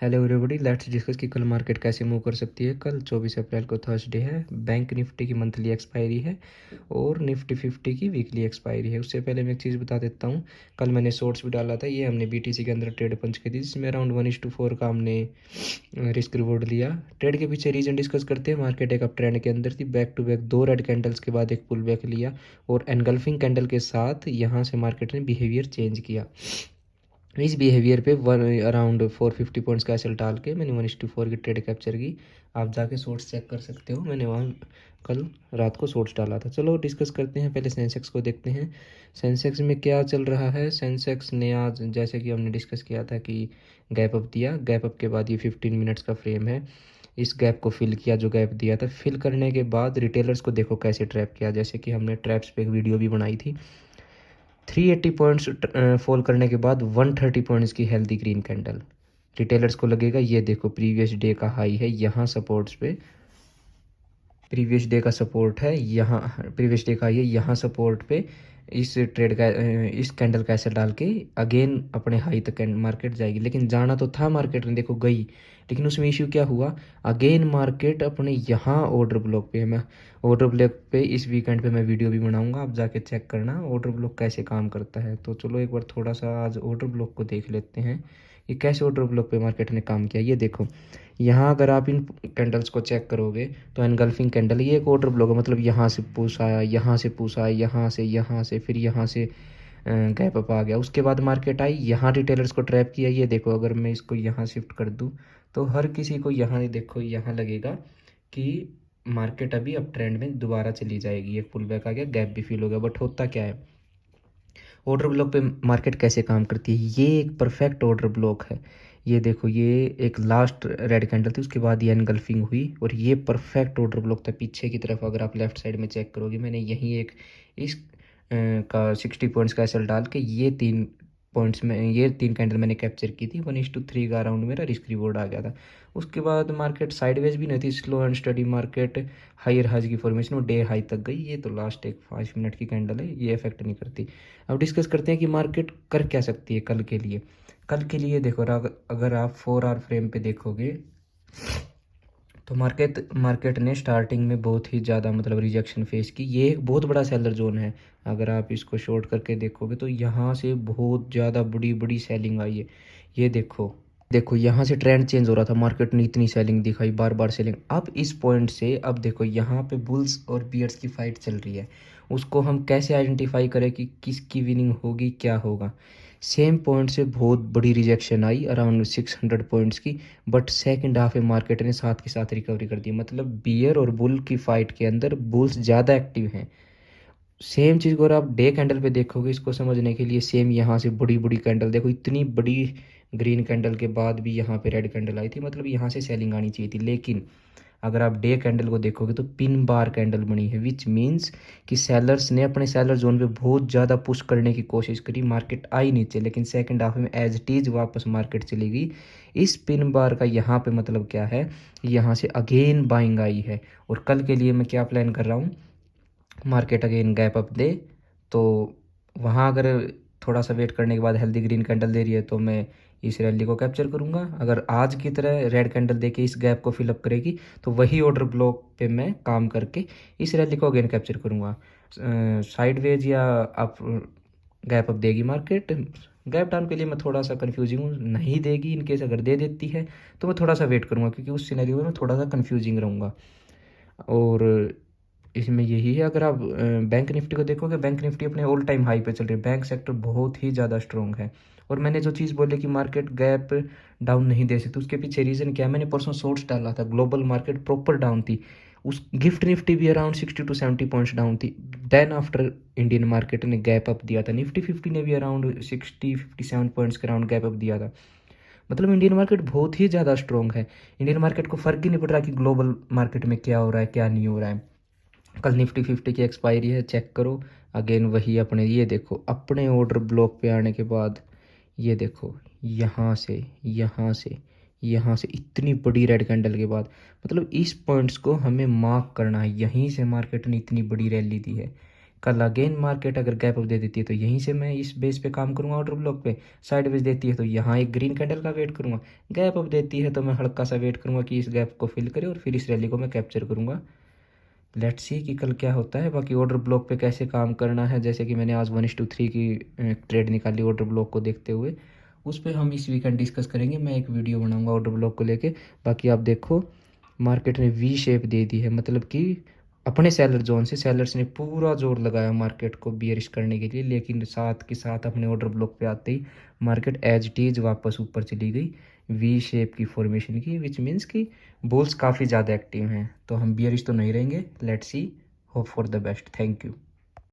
Hello everybody, let's discuss कि कल market कैसे मूव कर सकती है। कल 24 अप्रैल को थर्सडे है। बैंक निफ्टी की मंथली एक्सपायरी है और निफ्टी 50 की वीकली एक्सपायरी है। उससे पहले मैं एक चीज़ बता देता हूँ। कल मैंने शॉर्ट्स भी डाला था, ये हमने बीटीसी के अंदर ट्रेड पंच की थी, जिसमें अराउंड 1:4 का हमने रिस्क रिवॉर्ड लिया। ट्रेड के पीछे रीजन डिस्कस करते हैं। मार्केट एक अप ट्रेंड के अंदर थी, back to back 2 red candles के बाद एक पुल बैक लिया और एनगल्फिंग कैंडल के साथ यहाँ से मार्केट ने बिहेवियर चेंज किया। इस बिहेवियर पे अराउंड 450 पॉइंट्स का एसएल डाल के मैंने 1:4 की ट्रेड कैप्चर की। आप जाके शॉर्ट्स चेक कर सकते हो, मैंने वहाँ कल रात को शॉर्ट्स डाला था। चलो डिस्कस करते हैं। पहले सेंसेक्स को देखते हैं, सेंसेक्स में क्या चल रहा है। सेंसेक्स ने आज, जैसे कि हमने डिस्कस किया था, कि गैप अप दिया। गैप अप के बाद ये 15 मिनट्स का फ्रेम है, इस गैप को फिल किया जो गैप दिया था। फिल करने के बाद रिटेलर्स को देखो कैसे ट्रैप किया, जैसे कि हमने ट्रैप्स पे एक वीडियो भी बनाई थी। 380 पॉइंट्स फॉल करने के बाद 130 पॉइंट्स की हेल्दी ग्रीन कैंडल। रिटेलर्स को लगेगा ये देखो प्रीवियस डे का हाई है, यहाँ सपोर्ट्स पे प्रीवियस डे का सपोर्ट है, यहाँ प्रीवियस डे का हाई है, यहाँ सपोर्ट पे इस ट्रेड का इस कैंडल का ऐसे डाल के अगेन अपने हाई तक मार्केट जाएगी। लेकिन जाना तो था मार्केट ने, देखो गई, लेकिन उसमें इश्यू क्या हुआ, अगेन मार्केट अपने यहाँ ऑर्डर ब्लॉक पे है। मैं ऑर्डर ब्लॉक पे इस वीकेंड पे मैं वीडियो भी बनाऊंगा, आप जाके चेक करना ऑर्डर ब्लॉक कैसे काम करता है। तो चलो एक बार थोड़ा सा आज ऑर्डर ब्लॉक को देख लेते हैं, ये कैसे ऑर्डर ब्लॉक पे मार्केट ने काम किया। ये देखो, यहाँ अगर आप इन कैंडल्स को चेक करोगे तो एनगल्फिंग कैंडल, ये एक ऑर्डर ब्लॉक है, मतलब यहाँ से पुश आया, यहाँ से पुश आया, यहाँ से फिर यहाँ से गैप अप आ गया। उसके बाद मार्केट आई, यहाँ रिटेलर्स को ट्रैप किया। ये देखो, अगर मैं इसको यहाँ शिफ्ट कर दूँ तो हर किसी को यहाँ देखो, यहाँ लगेगा कि मार्केट अभी अप ट्रेंड में दोबारा चली जाएगी। एक पुल बैक आ गया, गैप भी फिल हो गया। बट होता क्या है, ऑर्डर ब्लॉक पे मार्केट कैसे काम करती है, ये एक परफेक्ट ऑर्डर ब्लॉक है। ये देखो, ये एक लास्ट रेड कैंडल थी, उसके बाद ये एनगल्फिंग हुई और ये परफेक्ट ऑर्डर ब्लॉक था। पीछे की तरफ अगर आप लेफ्ट साइड में चेक करोगे, मैंने यहीं एक इस का 60 पॉइंट्स का एसएल डाल के ये तीन कैंडल मैंने कैप्चर की थी। 1:3 का अराउंड मेरा रिस्क रिवॉर्ड आ गया था। उसके बाद मार्केट साइडवेज भी नहीं थी, slow and steady market higher highs की फॉर्मेशन में डे हाई तक गई। ये तो लास्ट एक 5 मिनट की कैंडल है, ये इफेक्ट नहीं करती। अब डिस्कस करते हैं कि मार्केट कर क्या सकती है कल के लिए। कल के लिए देखो, अगर आप 4 आवर फ्रेम पे देखोगे तो मार्केट ने स्टार्टिंग में बहुत ही ज़्यादा मतलब रिजेक्शन फेस की। ये एक बहुत बड़ा सेलर जोन है, अगर आप इसको शॉर्ट करके देखोगे तो यहाँ से बहुत ज़्यादा बड़ी बड़ी सेलिंग आई है। ये देखो, देखो यहाँ से ट्रेंड चेंज हो रहा था, मार्केट ने इतनी सेलिंग दिखाई, बार बार सेलिंग। अब इस पॉइंट से अब देखो, यहाँ पे बुल्स और बियर्स की फाइट चल रही है। उसको हम कैसे आइडेंटिफाई करें कि किसकी विनिंग होगी, क्या होगा। सेम पॉइंट से बहुत बड़ी रिजेक्शन आई अराउंड 600 पॉइंट्स की, बट सेकंड हाफ में मार्केट ने साथ के साथ रिकवरी कर दी। मतलब बियर और बुल की फाइट के अंदर बुल्स ज़्यादा एक्टिव हैं। सेम चीज़ को अगर आप डे कैंडल पे देखोगे, इसको समझने के लिए, सेम यहाँ से बड़ी बड़ी कैंडल देखो, इतनी बड़ी ग्रीन कैंडल के बाद भी यहाँ पे रेड कैंडल आई थी, मतलब यहाँ से सेलिंग आनी चाहिए थी। लेकिन अगर आप डे कैंडल को देखोगे तो पिन बार कैंडल बनी है, विच मीन्स कि सेलर्स ने अपने सेलर जोन पे बहुत ज़्यादा पुश करने की कोशिश करी। मार्केट आई नीचे, लेकिन सेकंड हाफ में एज इट इज़ वापस मार्केट चली गई। इस पिन बार का यहाँ पे मतलब क्या है, यहाँ से अगेन बाइंग आई है। और कल के लिए मैं क्या प्लान कर रहा हूँ, मार्केट अगेन गैप अप दे तो वहाँ अगर थोड़ा सा वेट करने के बाद हेल्दी ग्रीन कैंडल दे रही है तो मैं इस रैली को कैप्चर करूँगा। अगर आज की तरह रेड कैंडल दे के इस गैप को फिलअप करेगी तो वही ऑर्डर ब्लॉक पे मैं काम करके इस रैली को अगेन कैप्चर करूँगा। साइडवेज या अप गैप अप देगी मार्केट, गैप डाउन के लिए मैं थोड़ा सा कन्फ्यूजिंग हूँ। नहीं देगी, इनकेस अगर दे देती है तो मैं थोड़ा सा वेट करूँगा, क्योंकि उस सिनेरियो में मैं थोड़ा सा कन्फ्यूजिंग रहूँगा। और इसमें यही है, अगर आप बैंक निफ्टी को देखोगे, बैंक निफ्टी अपने ऑल टाइम हाई पे चल रही है। बैंक सेक्टर बहुत ही ज़्यादा स्ट्रॉन्ग है। और मैंने जो चीज़ बोली कि मार्केट गैप डाउन नहीं दे सकती, उसके पीछे रीज़न क्या है, मैंने परसों शॉर्ट्स डाला था, ग्लोबल मार्केट प्रॉपर डाउन थी। उस गिफ्ट निफ्टी भी अराउंड 60 to 70 पॉइंट्स डाउन थी। देन आफ्टर इंडियन मार्केट ने गैप अप दिया था, निफ्टी 50 ने भी अराउंड 57 पॉइंट्स के अराउंड गैप अप दिया था। मतलब इंडियन मार्केट बहुत ही ज़्यादा स्ट्रॉन्ग है। इंडियन मार्केट को फ़र्क ही नहीं पड़ रहा कि ग्लोबल मार्केट में क्या हो रहा है, क्या नहीं हो रहा है। कल निफ्टी 50 की एक्सपायरी है, चेक करो। अगेन वही अपने, ये देखो अपने ऑर्डर ब्लॉक पे आने के बाद, ये देखो यहाँ से इतनी बड़ी रेड कैंडल के बाद, मतलब इस पॉइंट्स को हमें मार्क करना है। यहीं से मार्केट ने इतनी बड़ी रैली दी है, कल अगेन मार्केट अगर गैप अप दे देती है तो यहीं से मैं इस बेस पे काम करूंगा ऑर्डर ब्लॉक पे। साइडवेज देती है तो यहाँ एक ग्रीन कैंडल का वेट करूंगा। गैप अप देती है तो मैं हल्का सा वेट करूंगा कि इस गैप को फिल करे और फिर इस रैली को मैं कैप्चर करूंगा। लेट्स सी कि कल क्या होता है। बाकी ऑर्डर ब्लॉक पे कैसे काम करना है, जैसे कि मैंने आज 1:3 की ट्रेड निकाली ऑर्डर ब्लॉक को देखते हुए, उस पर हम इस वीकेंड डिस्कस करेंगे। मैं एक वीडियो बनाऊंगा ऑर्डर ब्लॉक को लेके। बाकी आप देखो मार्केट ने वी शेप दे दी है, मतलब कि अपने सेलर जोन से सेलर्स ने पूरा जोर लगाया मार्केट को बियरिश करने के लिए, लेकिन साथ के साथ अपने ऑर्डर ब्लॉक पे आते ही मार्केट एज इट इज वापस ऊपर चली गई वी शेप की फॉर्मेशन की, विच मीन्स कि बुल्स काफ़ी ज़्यादा एक्टिव हैं। तो हम बियरिश तो नहीं रहेंगे। Let's see, hope for the best. Thank you.